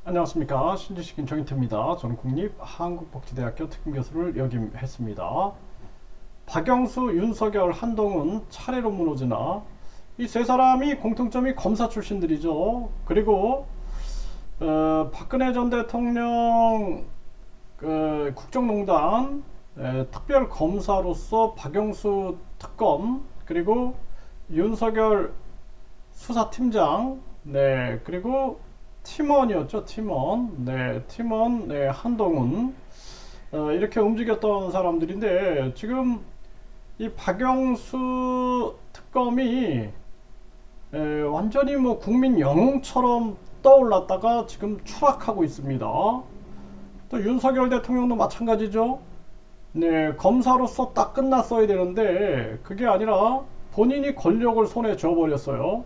안녕하십니까. 신지식 김정인태입니다. 저는 국립한국복지대학교 특임교수를 역임했습니다. 박영수, 윤석열, 한동훈 차례로 무너지나 이 세 사람이 공통점이 검사 출신들이죠. 그리고 박근혜 전 대통령 국정농단 특별검사로서 박영수 특검, 그리고 윤석열 수사팀장, 그리고 팀원이었죠. 팀원, 한동훈, 이렇게 움직였던 사람들인데, 지금 이 박영수 특검이 완전히 뭐 국민 영웅처럼 떠올랐다가 지금 추락하고 있습니다. 또 윤석열 대통령도 마찬가지죠. 검사로서 딱 끝났어야 되는데 그게 아니라 본인이 권력을 손에 쥐어버렸어요.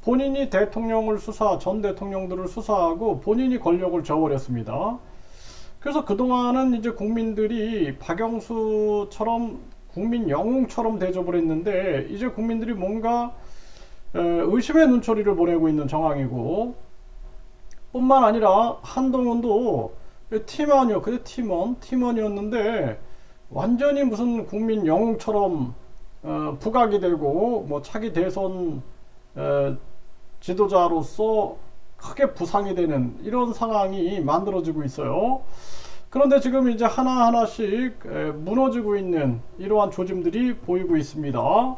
본인이 대통령을 전 대통령들을 수사하고 본인이 권력을 져버렸습니다. 그래서 그동안은 이제 국민들이 박영수처럼 국민 영웅처럼 대접을 했는데, 이제 국민들이 뭔가 의심의 눈초리를 보내고 있는 정황이고, 뿐만 아니라 한동훈도 팀원이었는데 완전히 무슨 국민 영웅처럼 부각이 되고, 뭐 차기 대선 지도자로서 크게 부상이 되는 이런 상황이 만들어지고 있어요. 그런데 지금 이제 하나하나씩 무너지고 있는 이러한 조짐들이 보이고 있습니다.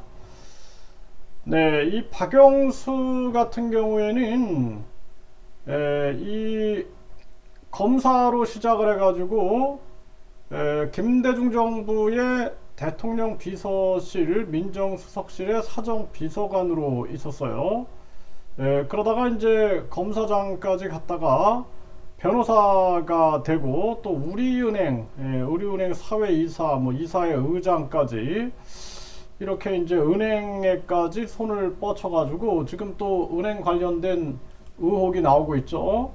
이 박영수 같은 경우에는 이 검사로 시작을 해가지고 김대중 정부의 대통령 비서실 민정수석실의 사정비서관으로 있었어요. 그러다가 이제 검사장까지 갔다가 변호사가 되고, 또 우리은행 사회이사, 뭐 이사회 의장까지 이렇게 이제 은행에까지 손을 뻗쳐가지고 지금 또 은행 관련된 의혹이 나오고 있죠.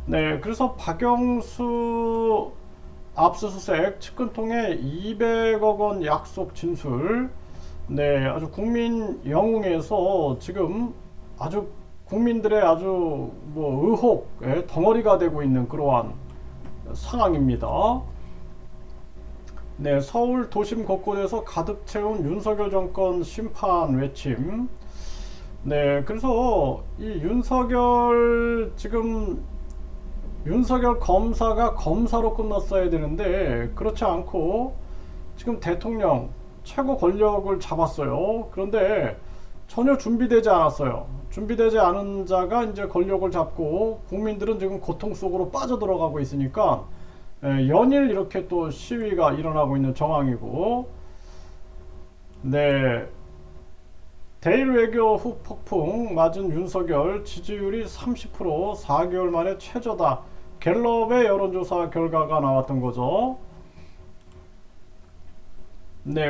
그래서 박영수 압수수색 측근통에 200억 원 약속 진술, 아주 국민 영웅에서 지금 아주 국민들의 아주 뭐 의혹의 덩어리가 되고 있는 그러한 상황입니다. 서울 도심 곳곳에서 가득 채운 윤석열 정권 심판 외침. 그래서 이 윤석열 검사가 검사로 끝났어야 되는데 그렇지 않고 지금 대통령 최고 권력을 잡았어요. 그런데 전혀 준비되지 않았어요. 준비되지 않은 자가 이제 권력을 잡고 국민들은 지금 고통 속으로 빠져들어가고 있으니까 연일 이렇게 또 시위가 일어나고 있는 정황이고, 대일 외교 후 폭풍 맞은 윤석열 지지율이 30%, 4개월 만에 최저다. 갤럽의 여론조사 결과가 나왔던 거죠.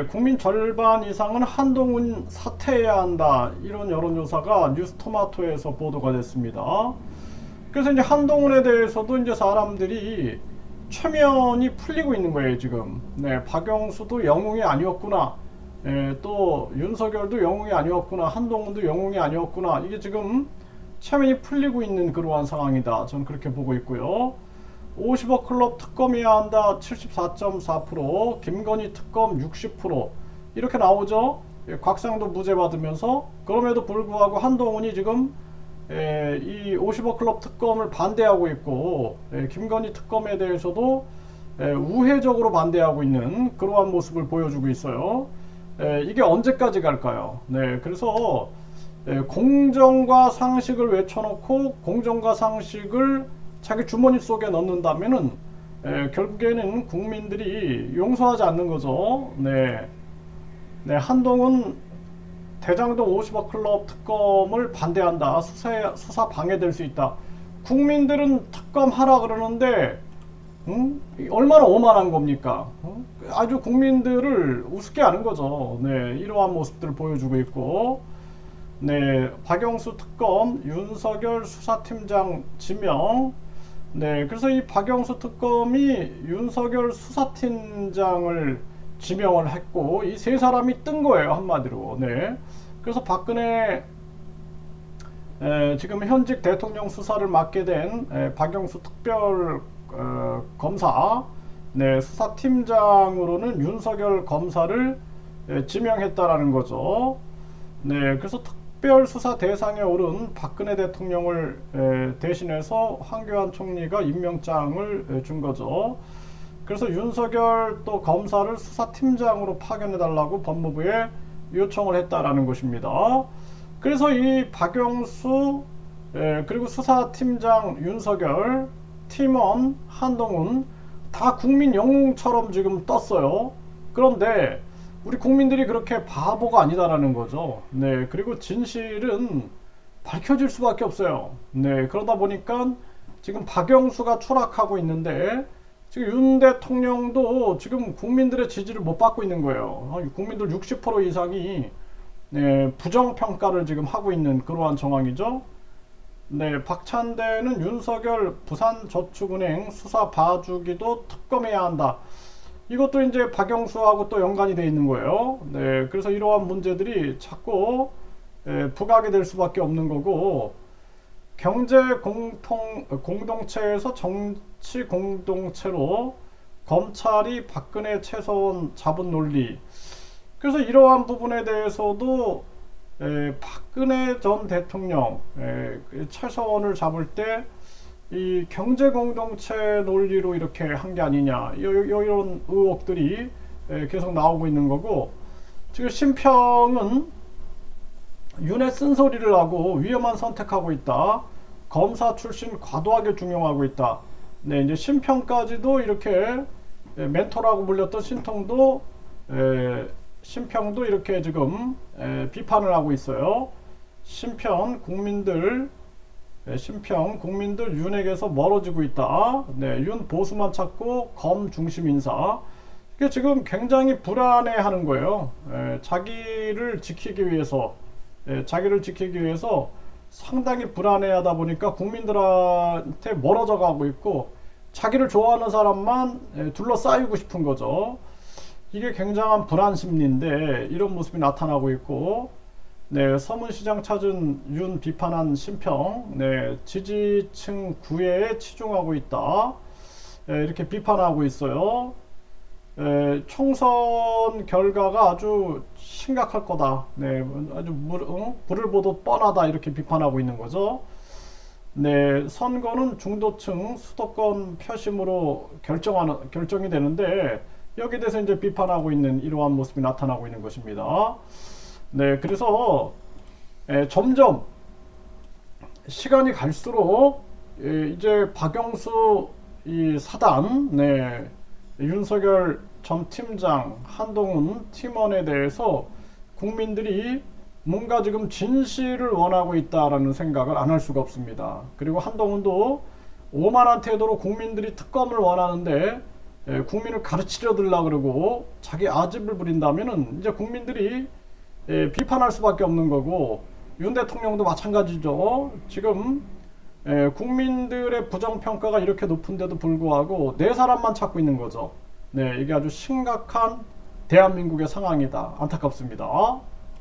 국민 절반 이상은 한동훈 사퇴해야 한다. 이런 여론조사가 뉴스토마토에서 보도가 됐습니다. 그래서 이제 한동훈에 대해서도 이제 사람들이 최면이 풀리고 있는 거예요, 지금. 박영수도 영웅이 아니었구나. 또 윤석열도 영웅이 아니었구나. 한동훈도 영웅이 아니었구나. 이게 지금 체면이 풀리고 있는 그러한 상황이다. 저는 그렇게 보고 있고요. 50억 클럽 특검해야 한다 74.4%, 김건희 특검 60%, 이렇게 나오죠. 곽상도 무죄 받으면서. 그럼에도 불구하고 한동훈이 지금 이 50억 클럽 특검을 반대하고 있고, 김건희 특검에 대해서도 우회적으로 반대하고 있는 그러한 모습을 보여주고 있어요. 이게 언제까지 갈까요? 그래서 공정과 상식을 외쳐놓고 공정과 상식을 자기 주머니 속에 넣는다면은 결국에는 국민들이 용서하지 않는 거죠. 한동훈 대장동 50억 클럽 특검을 반대한다. 수사 방해될 수 있다. 국민들은 특검하라 그러는데 얼마나 오만한 겁니까? 아주 국민들을 우습게 하는 거죠. 이러한 모습들을 보여주고 있고, 박영수 특검 윤석열 수사팀장 지명. 그래서 이 박영수 특검이 윤석열 수사팀장을 지명을 했고, 이 세 사람이 뜬 거예요, 한마디로. 그래서 박근혜 지금 현직 대통령 수사를 맡게 된 박영수 특별 검사, 네, 수사팀장으로는 윤석열 검사를 지명했다라는 거죠. 네, 그래서 특별 수사 대상에 오른 박근혜 대통령을 대신해서 황교안 총리가 임명장을 준 거죠. 그래서 윤석열 또 검사를 수사팀장으로 파견해달라고 법무부에 요청을 했다라는 것입니다. 그래서 이 박영수 그리고 수사팀장 윤석열, 팀원 한동훈 다 국민 영웅처럼 지금 떴어요. 그런데 우리 국민들이 그렇게 바보가 아니다라는 거죠. 네, 그리고 진실은 밝혀질 수밖에 없어요. 네, 그러다 보니까 지금 박영수가 추락하고 있는데 지금 윤 대통령도 지금 국민들의 지지를 못 받고 있는 거예요. 국민들 60% 이상이 부정평가를 지금 하고 있는 그러한 정황이죠. 네, 박찬대는 윤석열 부산저축은행 수사 봐주기도 특검해야 한다. 이것도 이제 박영수하고 또 연관이 되어 있는 거예요. 네, 그래서 이러한 문제들이 자꾸 부각이 될 수밖에 없는 거고, 경제 공동체에서 정치 공동체로 검찰이 박근혜 최서원 잡은 논리. 그래서 이러한 부분에 대해서도 박근혜 전 대통령 최서원을 잡을 때 이 경제 공동체 논리로 이렇게 한 게 아니냐, 이런 의혹들이 계속 나오고 있는 거고, 지금 심평은 윤의 쓴소리를 하고 위험한 선택하고 있다. 검사 출신 과도하게 중용하고 있다. 네, 이제 심평까지도 이렇게 멘토라고 불렸던 심평도 이렇게 지금 비판을 하고 있어요. 심평 국민들 윤에게서 멀어지고 있다. 네, 윤 보수만 찾고 검 중심 인사. 이게 지금 굉장히 불안해하는 거예요. 자기를 지키기 위해서 상당히 불안해하다 보니까 국민들한테 멀어져 가고 있고, 자기를 좋아하는 사람만 둘러싸이고 싶은 거죠. 이게 굉장한 불안 심리인데 이런 모습이 나타나고 있고, 네, 서문시장 찾은 윤 비판한 심평, 네, 지지층 구애에 치중하고 있다. 이렇게 비판하고 있어요. 총선 결과가 아주 심각할 거다. 네, 아주 불을 보듯 뻔하다. 이렇게 비판하고 있는 거죠. 네, 선거는 중도층 수도권 표심으로 결정이 되는데, 여기에 대해서 이제 비판하고 있는 이러한 모습이 나타나고 있는 것입니다. 네, 그래서 점점 시간이 갈수록 이제 박영수 이 사단, 네, 윤석열 전 팀장, 한동훈 팀원에 대해서 국민들이 뭔가 지금 진실을 원하고 있다라는 생각을 안 할 수가 없습니다. 그리고 한동훈도 오만한 태도로 국민들이 특검을 원하는데 국민을 가르치려 들라 그러고 자기 아집을 부린다면은 이제 국민들이 비판할 수밖에 없는 거고, 윤 대통령도 마찬가지죠. 지금 국민들의 부정평가가 이렇게 높은데도 불구하고 네 사람만 찾고 있는 거죠. 네, 이게 아주 심각한 대한민국의 상황이다. 안타깝습니다.